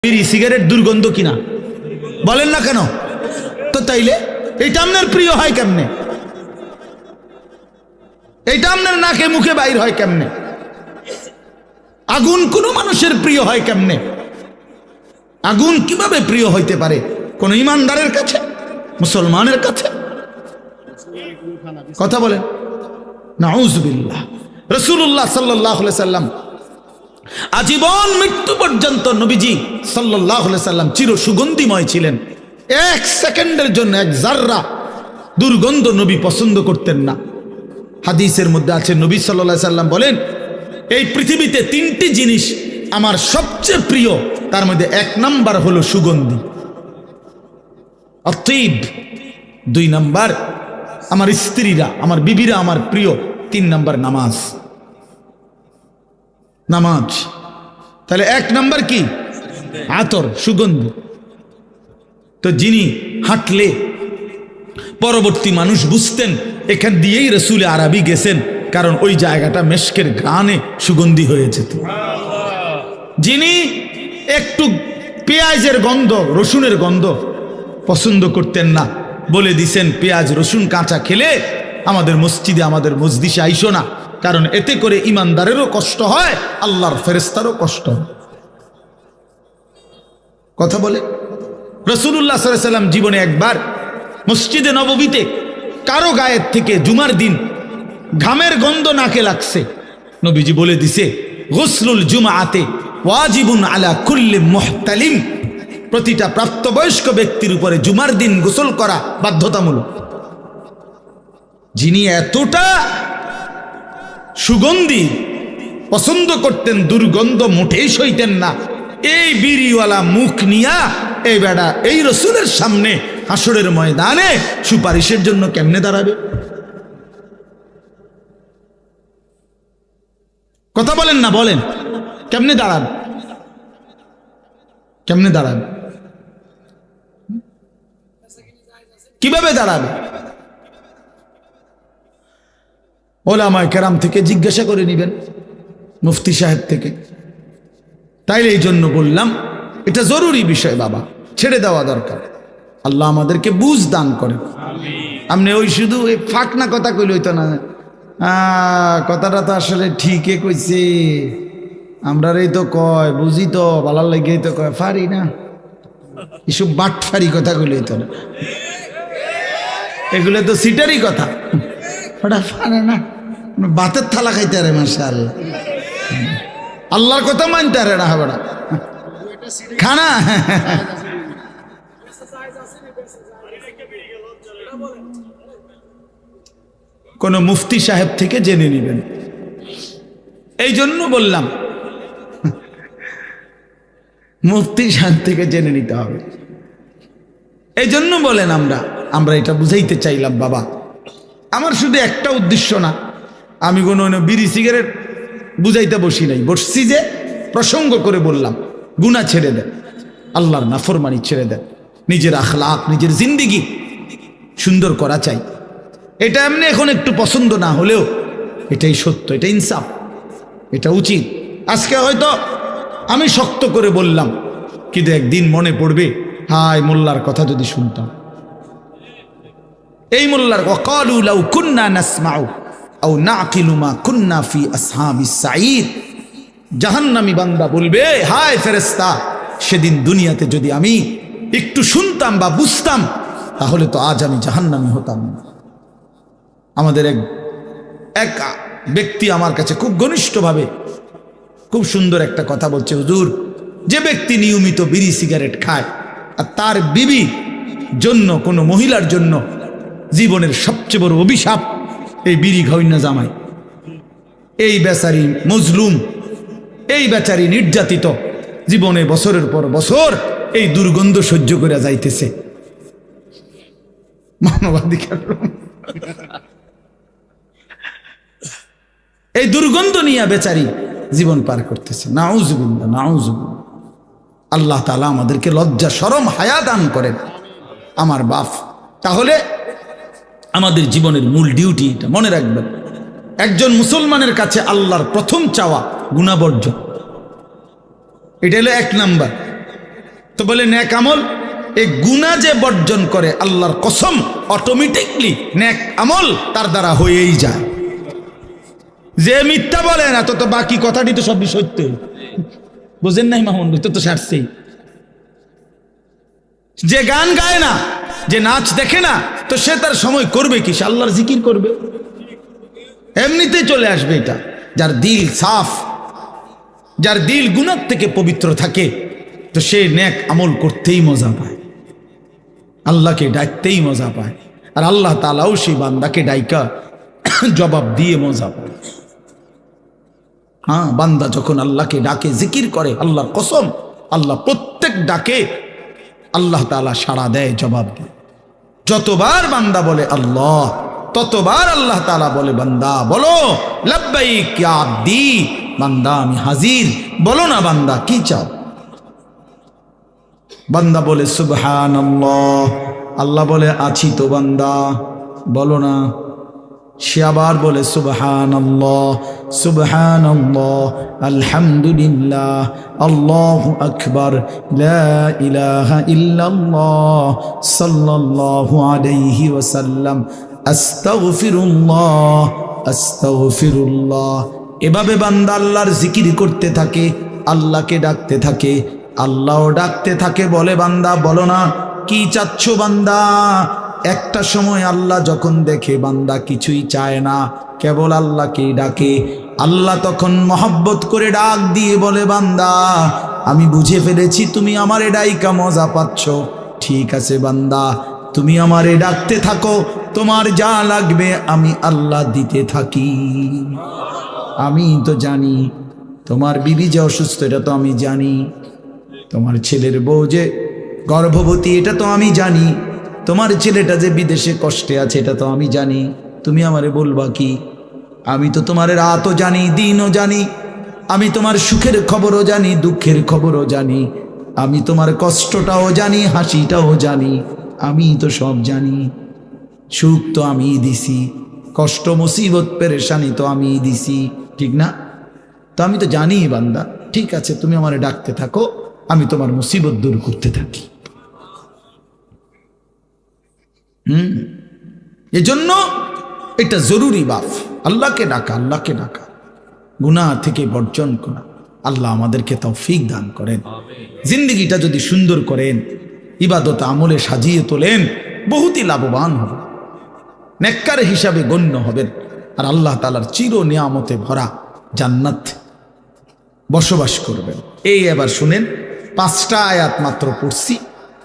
বিড়ি সিগারেট দুর্গন্ধ কিনা বলেন না কেন? তো তাইলে এইটা আপনার প্রিয় হয় কেমনে? এইটা আপনার নাকে মুখে বাইর হয় কেমনে? আগুন কোন মানুষের প্রিয় হয় কেমনে? আগুন কিভাবে প্রিয় হইতে পারে কোন ইমানদারের কাছে, মুসলমানের কাছে? কথা বলেন। নাউজুবিল্লাহ। রাসূলুল্লাহ সাল্লাল্লাহু আলাইহি সাল্লাম আজীবন মৃত্যু পর্যন্ত নবীজি সাল্লাল্লাহু আলাইহি সাল্লাম চির সুগন্ধিময় ছিলেন। এক সেকেন্ডের জন্য এক জাররা দুর্গন্ধ নবী পছন্দ করতেন না। হাদিসের মধ্যে আছে নবী সাল্লাল্লাহু আলাইহি সাল্লাম বলেন, এই পৃথিবীতে তিনটি জিনিস আমার সবচেয়ে প্রিয়, তার মধ্যে এক নাম্বার হলো সুগন্ধি, আতিব। দুই নাম্বার আমার স্ত্রীরা, আমার বিবিরা আমার প্রিয়। তিন নাম্বার নামাজ। নামাজ। তাহলে এক নাম্বার কি? আতর, সুগন্ধি। তো যিনি হাঁটলে পরবর্তী মানুষ বুঝতেন এখান দিয়েই রসুল আরবি গেছেন, কারণ ওই জায়গাটা মেশকের ঘ্রাণে সুগন্ধি হয়েছে। তো যিনি একটু পেঁয়াজের গন্ধ, রসুনের গন্ধ পছন্দ করতেন না, বলে দিছেন পেঁয়াজ রসুন কাঁচা খেলে আমাদের মসজিদে, আমাদের মজলিসে আইসো না, কারণ এতে করে ইমানদারেরও কষ্ট হয়, আল্লাহর ফেরেশতারও কষ্ট হয়। কথা বলে। রাসূলুল্লাহ সাল্লাল্লাহু আলাইহি ওয়াসাল্লাম জীবনে একবার মসজিদে নববীতে কারো গায়ের থেকে জুমার দিন ঘামের গন্ধ নাকে লাগছে, নবীজি বলে দিছে, গুসলুল জুমআতে ওয়াজিবুন আলা কুল্লি মুহতালিম। প্রতিটা প্রাপ্তবয়স্ক ব্যক্তির উপরে জুমার দিন গোসল করা বাধ্যতামূলক। যিনি এতটা সুগন্ধি পছন্দ করতেন, দুর্গন্ধ মোটেই সইতেন না, এই বিড়িওয়ালা মুখ নিয়া এই বেড়া এই রসুলের সামনে হাসরের ময়দানে সুপারিশের জন্য কেমনে দাঁড়াবে? কথা বলেন না, বলেন কেমনে দাঁড়ান? কেমনে দাঁড়ান? কিভাবে দাঁড়াবে? ওলামায়ে কেরাম থেকে জিজ্ঞাসা করে নিবেন, মুফতি সাহেব থেকে। তাইলে এই জন্য বললাম এটা জরুরি বিষয় বাবা, ছেড়ে দেওয়া দরকার। আল্লাহ আমাদেরকে বুঝ দান করে। আপনি ওই শুধু এই ফাঁকনা কথা কইলে হইতো না, কথাটা তো আসলে ঠিকই কইছে, আমরা এই তো কয় বুঝি তো ভালো লাগে, তো কয় ফারি না, এসব বাটফারি কথা কইলে হইতো না, এগুলো তো সিটারি কথা। ওটা ফারে না, বাতের থালা খাইতে আরে মাশাআল্লাহ, আল্লাহর কথা মানতে আরে না হবে না খানা। কোন মুফতি সাহেব থেকে জেনে নেবেন। এই জন্য বললাম মুফতি সাহেব থেকে জেনে নিতে হবে। এই জন্য বলেন আমরা এটা বুঝাইতে চাইলাম বাবা। আমার শুধু একটা উদ্দেশ্য না, আমি কোনো বিড়ি সিগারেট বুঝাইতে বসি নাই, বসছি যে প্রসঙ্গ করে বললাম গুনাহ ছেড়ে দেন, আল্লাহর নাফরমানি ছেড়ে দেন, নিজের আখলাক, নিজের জিন্দিগি সুন্দর করা চাই। এটা এমনি এখন একটু পছন্দ না হলেও এটাই সত্য, এটা ইনসাফ, এটা উচিত। আজকে হয়তো আমি শক্ত করে বললাম, কিন্তু একদিন মনে পড়বে, হায় মোল্লার কথা যদি শুনতাম, এই মোল্লার ওয়াকালু লাউ কুন্না নাসমাউ আও নাকিলু মা কুন্না ফি আসহাবিস সাঈদ। জাহান্নামী বান্দা বলবে, হায় ফেরেশতা, সেদিন দুনিয়াতে যদি আমি একটু শুনতাম বা বুঝতাম, তাহলে তো আজ আমি জাহান্নামী হতাম না। আমাদের এক ব্যক্তি আমার কাছে খুব ঘনিষ্ঠভাবে খুব সুন্দর একটা কথা বলছে, হুজুর, যে ব্যক্তি নিয়মিত বিড়ি সিগারেট খায় আর তার বিবি জন্য, কোনো মহিলার জন্য জীবনের সবচেয়ে বড় অভিশাপ এই বিড়ি খাওয়াইনা জামাই। এই বেচারি মজলুম, এই বেচারি নির্যাতিত, জীবনে বছরের পর বছর এই দুর্গন্ধ সহ্য করে যাইতেছে। মানবাধিকার এই দুর্গন্ধ নিয়ে বেচারি জীবন পার করতেছে। নাউজুবিল্লাহ, নাউজুবিল্লাহ। আল্লাহ তাআলা আমাদেরকে লজ্জা, শরম, হায়া দান করেন আমার বাপ। তাহলে আমাদের জীবনের মূল ডিউটি এটা মনে রাখবেন, একজন মুসলমানের কাছে আল্লাহর প্রথম চাওয়া গুনাহ বর্জন। এটা হলো এক নাম্বার। তো বলে নেক আমল, এই গুনাহ যে বর্জন করে আল্লাহর কসম অটোমেটিকলি নেক আমল তার দ্বারা হয়েই যায়। যে মিথ্যা বলে না তো বাকি কথাটি তো সবই সত্য। বুঝেন নাই মামুন? তো সারছেই। যে গান গায় না, যে নাচ দেখে না, তো সে তার সময় করবে কি? সে আল্লাহর জিকির করবে, এমনিতেই চলে আসবে এটা। যার দিল সাফ, যার দিল গুনাহ থেকে পবিত্র থাকে, তো সে নেক আমল করতেই মজা পায়, আল্লাহকে ডাকতেই মজা পায়। আর আল্লাহ তাআলাও সেই বান্দাকে ডাইকা জবাব দিয়ে মজা পায়। হ্যাঁ, বান্দা যখন আল্লাহকে ডাকে, জিকির করে, আল্লাহর কসম আল্লাহ প্রত্যেক ডাকে আল্লাহ তাআলা সাড়া দেয়, জবাব দেয়। যতবার বান্দা বলে আল্লাহ, ততবার আল্লাহ তাআলা বলে বান্দা বলো লাব্বাইক ইয়া আব্দি, বান্দা আমি হাজির, বলো না বান্দা কি চাও। বান্দা বলে সুবহানাল্লাহ, আল্লাহ বলে আছি তো বান্দা, বলো না। সে আবার বলে সুবহানাল্লাহ সুবহানাল্লাহ আলহামদুলিল্লাহ আল্লাহু আকবার লা ইলাহা ইল্লাল্লাহ সাল্লাল্লাহু আলাইহি ওয়াসাল্লাম আস্তাগফিরুল্লাহ আস্তাগফিরুল্লাহ। এভাবে বান্দা আল্লাহর জিকির করতে থাকে, আল্লাহকে ডাকতে থাকে, আল্লাহও ডাকতে থাকে। বলে বান্দা বলো না কি চাচ্ছ বান্দা। একটা সময় আল্লাহ যখন দেখে বান্দা কিছুই চায় না, কেবল আল্লাহকেই ডাকে, আল্লাহ তখন মহব্বত করে ডাক দিয়ে বলে বান্দা আমি বুঝে ফেলেছি তুমি আমারে ডাইকা মজা পাচ্ছ, ঠিক আছে বান্দা তুমি আমারে ডাকতে থাকো, তোমার যা লাগবে আমি আল্লাহ দিতে থাকি। আমি তো জানি তোমার বিবি যে অসুস্থ, এটা তো আমি জানি। তোমার ছেলের বউ যে গর্ভবতী, এটা তো আমি জানি। তোমার ছেলেটা যে বিদেশে কষ্টে আছে, এটা তো আমি জানি। তুমি আমারে বলবা কি? আমি তো তোমার রাতও জানি, দিনও জানি। আমি তোমার সুখের খবরও জানি, দুঃখের খবরও জানি। আমি তোমার কষ্টটাও জানি, হাসিটাও জানি। আমি তো সব জানি। সুখ তো আমিই দিছি, কষ্ট মুসিবত পেরেশানি তো আমিই দিছি, ঠিক না? তো আমি তো জানি বান্দা, ঠিক আছে তুমি আমারে ডাকতে থাকো, আমি তোমার মুসিবত দূর করতে থাকি। এজন্য এটা জরুরি বাপ, আল্লাহকে ডাকা, আল্লাহকে ডাকা, গুনাহ থেকে বর্জন করা। আল্লাহ আমাদেরকে তৌফিক দান করেন। জিন্দগিটা যদি সুন্দর করেন, ইবাদত আমলে সাজিয়ে তোলেন, বহুতই লাভবান হবে, নেককার হিসাবে গণ্য হবেন। আর আল্লাহ তাআলার চির নিয়ামতে ভরা জান্নাত বসবাস করবেন। এই এবার শুনেন, 5টা আয়াত মাত্র পড়ছি,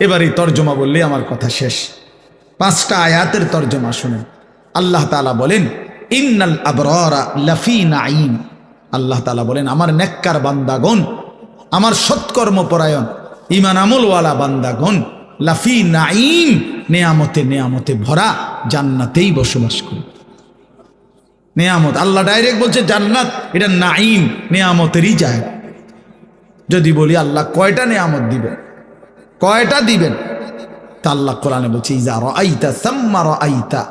এবার এই তর্জমা বললে আমার কথা শেষ। 5টা আয়াতের তর্জমা শুনেন। আল্লাহ তাআলা বলেন ইন্নাল আবরারা লাফি নাঈম। আল্লাহ তাআলা বলেন আমার নেককার বান্দাগণ, আমার সৎকর্মপরায়ণ ঈমান আমলওয়ালা বান্দাগণ লাফি নাঈম, নেয়ামতে নেয়ামতে ভরা জান্নাতেই বসবাস করে। নেয়ামত, আল্লাহ ডাইরেক্ট বলছে জান্নাত, এটা নাঈম, নেয়ামতেরই জায়গা। যদি বলি আল্লাহ কয়টা নেয়ামত দিবেন, কয়টা দিবেন, তা আল্লাহ কোরআনে বলছে ইজা রাআইতা সাম্মা রাআইতা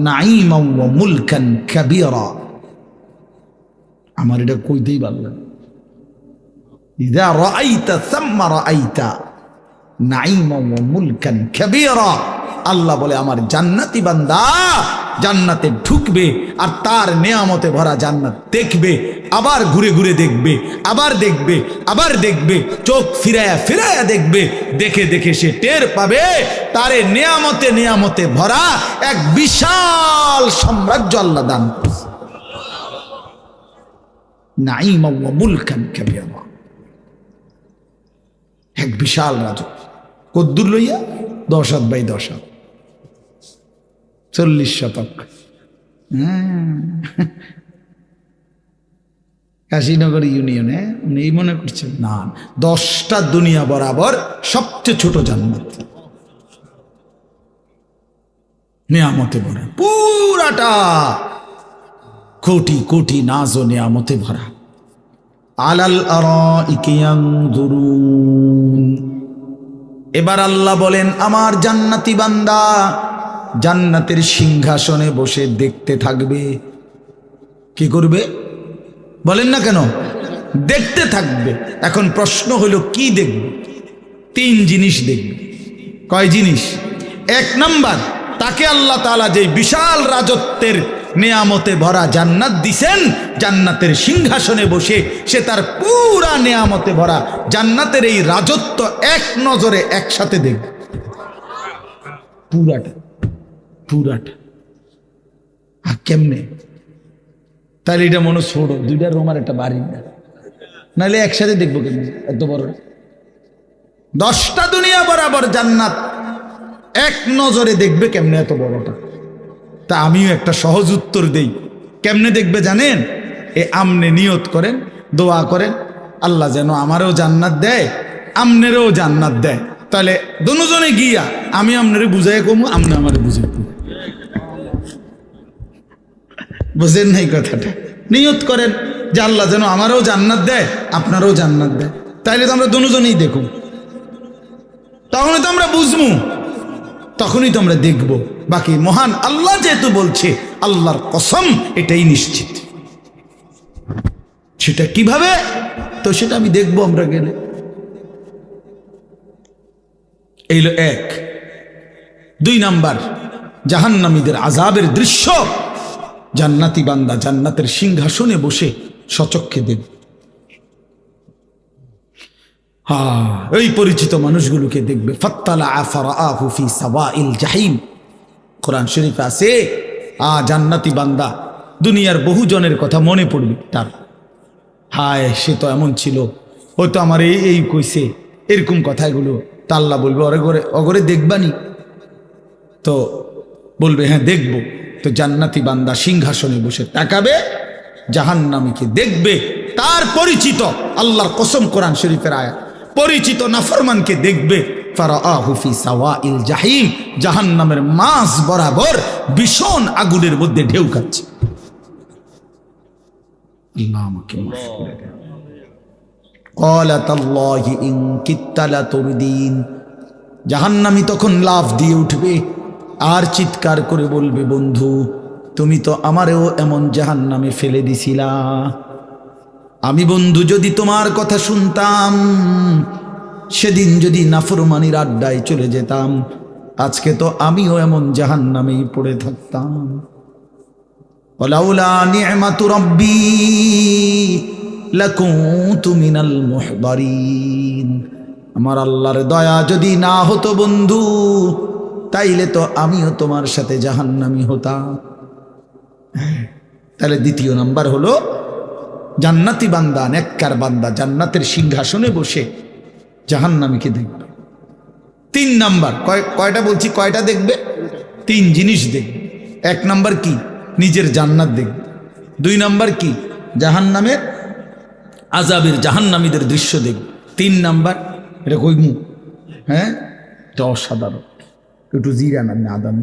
নাঈমান ওয়া মুলকান কাবীরা। আমার এটা কইতেই পারলেন, ইজা রাআইতা সাম্মা রাআইতা নাঈমান ওয়া মুলকান কাবীরা। আল্লাহ বলে আমার জান্নাতি বান্দা জান্নাতে ঢুকবে আর তার নেয়ামতে ভরা জান্নাত দেখবে, আবার ঘুরে ঘুরে দেখবে, আবার দেখবে, আবার দেখবে, চোখ ফিরায়া ফিরায়া দেখবে, দেখে দেখে সে টের পাবে তারে নেয়ামতে নেয়ামতে ভরা এক বিশাল সাম্রাজ্য আল্লাহ দান করেছে। নাঈমান ওয়া মুলকান কাবীরা, এক বিশাল রাজত্ব। কদ্দুর লইয়া 10 হাত বাই 10 হাত, 40 শতক। কাশীনগর ইউনিয়নে উনি মনে করছেন না, 10টা দুনিয়া বরাবর সবচেয়ে ছোট জান্নাত, নিয়ামতে ভরা, পুরাটা কোটি কোটি নাজ ও নিয়ামতে ভরা। আলাল আরাইকি ইয়ানজুরুন। এবার আল্লাহ বলেন আমার জান্নাতি বান্দা জান্নাতের সিংহাসনে বসে দেখতে থাকবে। কি করবে বলেন না কেন? দেখতে থাকবে। এখন প্রশ্ন হলো কি দেখবে? তিন জিনিস দেখবে। কয় জিনিস? এক নাম্বার, তাকে আল্লাহ তাআলা যে বিশাল রাজত্বের নেয়ামতে ভরা জান্নাত দিছেন, জান্নাতের সিংহাসনে বসে সে তার পুরা নেয়ামতে ভরা জান্নাতের এই রাজত্ব এক নজরে একসাথে দেখবে, পুরাটা পুরাটা। আর কেমনে? তাহলে এটা মনে ছোট, দুইটা রোমার একটা বাড়ি না, নাহলে একসাথে দেখবো কেমনে এত বড়? 10টা দুনিয়া বরাবর জান্নাত এক নজরে দেখবে কেমনে এত বড়টা? তা আমিও একটা সহজ উত্তর দেই। কেমনে দেখবে জানেন? আমনে নিয়ত করেন, দোয়া করেন, আল্লাহ যেন আমারও জান্নাত দেয়, আমনেরও জান্নাত দেয়। তাহলে দুজনে গিয়া আমি আমনেরে বুঝাই কমু, আমনে আমারে বুঝে। বুঝেন নাই কথাটা? নিয়ত করেন যে আল্লাহ যেন আমারও জান্নাত দেয়, আপনারও জান্নাত দেয়। তাইলে তো আমরা দুজনেই দেখুন, তখনই তো আমরা বুঝবো, তখনই তো আমরা দেখব। বাকি মহান আল্লাহ যেহেতু বলছে, আল্লাহর কসম এটাই নিশ্চিত। সেটা কিভাবে? তো সেটা আমি দেখবো আমরা গেলে। এই হলো এক। 2 নাম্বার, জাহান্নামীদের আযাবের দৃশ্য জান্নাতি বান্দা জান্নাতের সিংহাসনে বসে সচক্ষে দেখবে। এই পরিচিত মানুষগুলোকে দেখবে। ফাত্তালা ফারাআহু ফি সাওয়াইল জাহিম, কোরআন শরীফে আছে। জান্নাতি বান্দা দুনিয়ার বহু জনের কথা মনে পড়বে তার। হায়, সে তো এমন ছিল, ও তো আমার এই কইছে, এরকম কথাগুলো। তা আল্লাহ বলবে, অগরে দেখবানি? তো বলবে হ্যাঁ দেখব। তো জান্নাতি বান্দা সিংহাসনে বসে তাকাবে, জাহান্নামীকে দেখবে। তার পরিচিত, আল্লাহর কসম, কোরআন শরীফের আয়াত, পরিচিত নাফরমানকে দেখবে। ফারাআহু ফি সাওয়াইল জাহিম, জাহান্নামের মাঝ বরাবর ভীষণ আগুনের মধ্যে ঢেউ খাচ্ছে। আল্লাহ আমাকে মাফ করে দেন। ক্বালা তাল্লাহি ইন কিত্তা লাতুরদিন, জাহান্নামী তখন লাফ দিয়ে উঠবে আর চিৎকার করে বলবে, বন্ধু তুমি তো আমারেও এমন জাহান্নামে ফেলে দিছিলা। আমি বন্ধু যদি তোমার কথা শুনতাম, সেদিন যদি নাফরমানির আড্ডায় চলে যেতাম, আজকে তো আমিও এমন জাহান্নামেই পড়ে থাকতাম। ওয়ালাউলা নি'মাতু রাব্বি লাকুনতু মিনাল মুহদারিন, আমার আল্লাহর দয়া যদি না হতো বন্ধু, তাইলে তো আমিও তোমার সাথে জাহান্নামী হতাম। তাহলে 2 নাম্বার হলো জান্নাতি বান্দা, নেককার বান্দা জান্নাতের সিংহাসনে বসে জাহান্নামীকে দেখবে। 3 নাম্বার, কয়টা বলছি, কয়টা দেখবে? 3 জিনিস দেখবে। 1 নাম্বার কি? নিজের জান্নাত দেখবে। 2 নাম্বার কি? জাহান্নামের আযাবের জাহান্নামীদের দৃশ্য দেখবে। 3 নাম্বার, এটা কইমু, হ্যাঁ এটা অসাধারণ, একটু জিরা না আদান।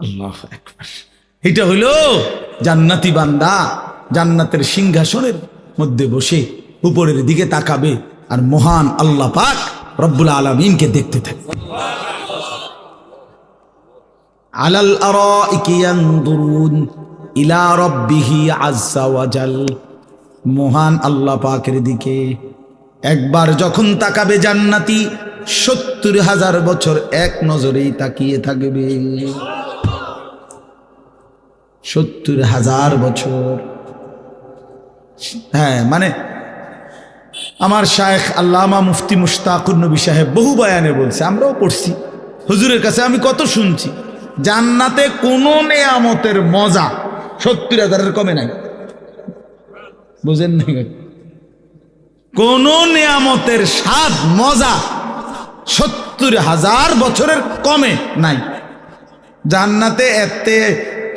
আল্লাহু আকবার। এটা হইল জান্নাতি বান্দা জান্নাতের সিংহাসনের মধ্যে বসে উপরের দিকে তাকাবে আর মহান আল্লাহ পাক রব্বুল আলামিনকে দেখতে থাকবে। আলাল আরাইকি ইয়ানদুরুন ইলা রাব্বিহি আযজা ওয়া জাল, মহান আল্লাহ পাকের দিকে একবার যখন তাকাবে জান্নাতি, 70,000 বছর এক নজরেই তাকিয়ে থাকবে। 70,000 বছর। হ্যাঁ, মানে আমার শায়েখ আল্লামা মুফতি মুশতাকুর নবী সাহেব বহু বয়ানে বলছে, আমরাও পড়ছি, হুজুরের কাছে আমি কত শুনছি, জান্নাতে কোনো নেয়ামতের মজা 70,000-এর কমে নাই। বুঝেন নাই? কোন নেয়ামতের স্বাদ মজা 70,000 বছরের কমে নাই। জান্নাতে এতে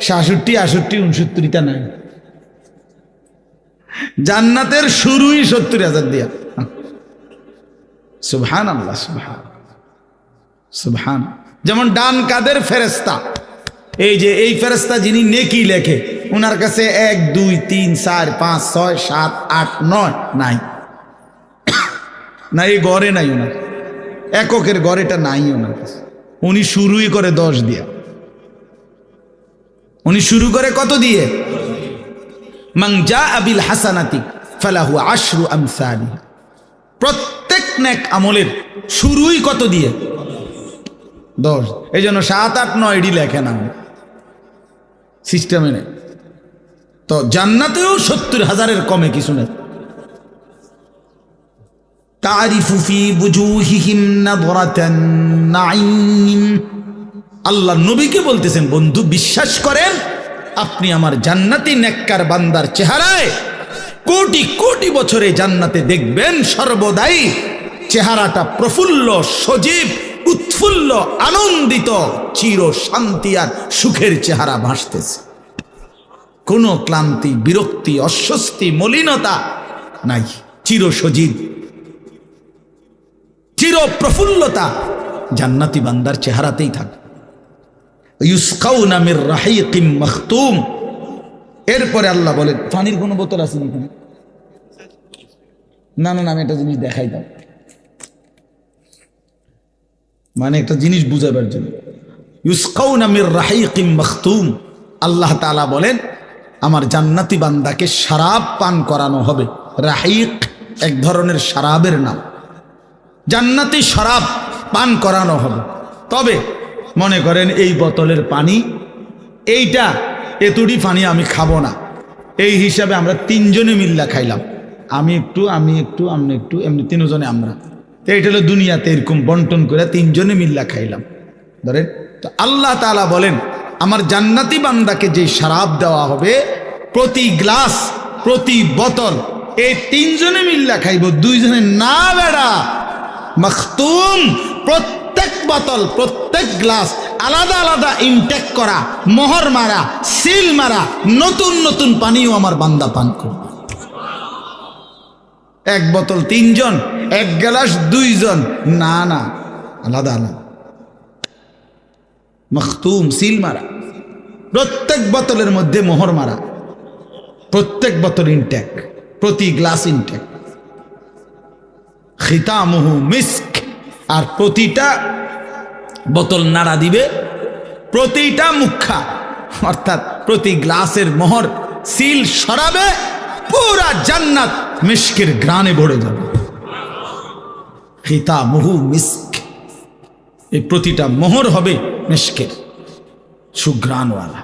66, 68, 69টা নাই। জান্নাতের শুরুই 70,000 দিয়া। সুবহানাল্লাহ, সুবহান। যেমন ডান কাদের ফেরেশতা, এই যে এই ফেরেশতা যিনি নেকি লেখে, ওনার কাছে 1, 2, 3, 4, 5, 6, 7, 8, 9 নাই। না, এই গড়ে নাই ওনার, এককের গড়েটা নাই ওনার কাছে। উনি শুরুই করে 10 দিয়া। উনি শুরু করে কত দিয়ে? মান জাআ বিল হাসানাতি ফালাহু আশরু আমসালিহা, প্রত্যেক নেক আমলের শুরুই কত দিয়ে? 10। এই জন্য 7, 8, 9 লেখে না, সিস্টেমে নেই। তো জান্নাতেও 70,000-এর কমে কিছু নেই। তারিফু ফি বুজুহিহিম নাযরাতান নাঈম। আল্লাহ নবীকে বলতেছেন, বন্ধু বিশ্বাস করেন, আপনি আমার জান্নাতি নেককার বান্দার চেহারায় কোটি কোটি বছরে জান্নাতে দেখবেন সর্বদাই চেহারাটা প্রফুল্ল, সজীব, উৎফুল্ল, আনন্দিত, চির শান্তি আর সুখের চেহারা ভাসতেছে। কোনো ক্লান্তি, বিরক্তি, অস্বস্তি, মলিনতা নাই। চির সজীব, চির প্রফুল্লতা জান্নাতি বান্দার চেহারাতেই থাকে। ইউসকাউনা মির রাহিকিম মাখতুম। এরপরে আল্লাহ বলেন, পানির কোনো বোতল আছে নাকি? না না, আমি একটা জিনিস দেখাই দাও, মানে একটা জিনিস বুঝাবার জন্য। ইউসকাউনা মির রাহিকিম মাখতুম। আল্লাহ তাআলা বলেন, আমার জান্নাতি বান্দাকে শরাব পান করানো হবে। রাহিক এক ধরনের শরাবের নাম। জান্নাতি শরাব পান করানো হবে। তবে মনে করেন এই বোতলের পানি, এইটা এতটি পানি আমি খাবো না, এই হিসাবে আমরা 3 জনে মিল্লা খাইলাম, আমি একটু, আপনি একটু, এমনি 3 জনে আমরা। তো এটা হলো দুনিয়াতে এরকম বন্টন করে 3 জনে মিল্লা খাইলাম ধরেন। তো আল্লাহ তাআলা বলেন, আমার জান্নাতি বান্দাকে যে শরাব দেওয়া হবে, প্রতি গ্লাস, প্রতি বোতল এই 3 জনে মিল্লা খাইব, 2 জনে না। বেড়া মাখতুম, প্রত্যেক বোতল, প্রত্যেক গ্লাস আলাদা আলাদা ইনটেক করা, মোহর মারা, সিল মারা, নতুন নতুন পানিও আমার বান্দা পান করবে। 1 বোতল 3 জন, 1 গ্লাস 2 জন, না না, আলাদা আলাদা। মাখতুম, সিল মারা, প্রত্যেক বোতলের মধ্যে মোহর মারা, প্রত্যেক বোতল ইনটেক, প্রতি গ্লাস ইনটেক। খিতামুহু মিস্ক। আর প্রতিটা বোতল নাড়া দিবে, প্রতিটা মুখা অর্থাৎ প্রতি গ্লাসের মোহর সিল সরাবে, পুরা জান্নাত মিস্কের ঘ্রাণে ভরে যাবে। খিতামুহু মিস্ক। এই প্রতিটা মোহর হবে মিস্কের, সুঘ্রাণওয়ালা।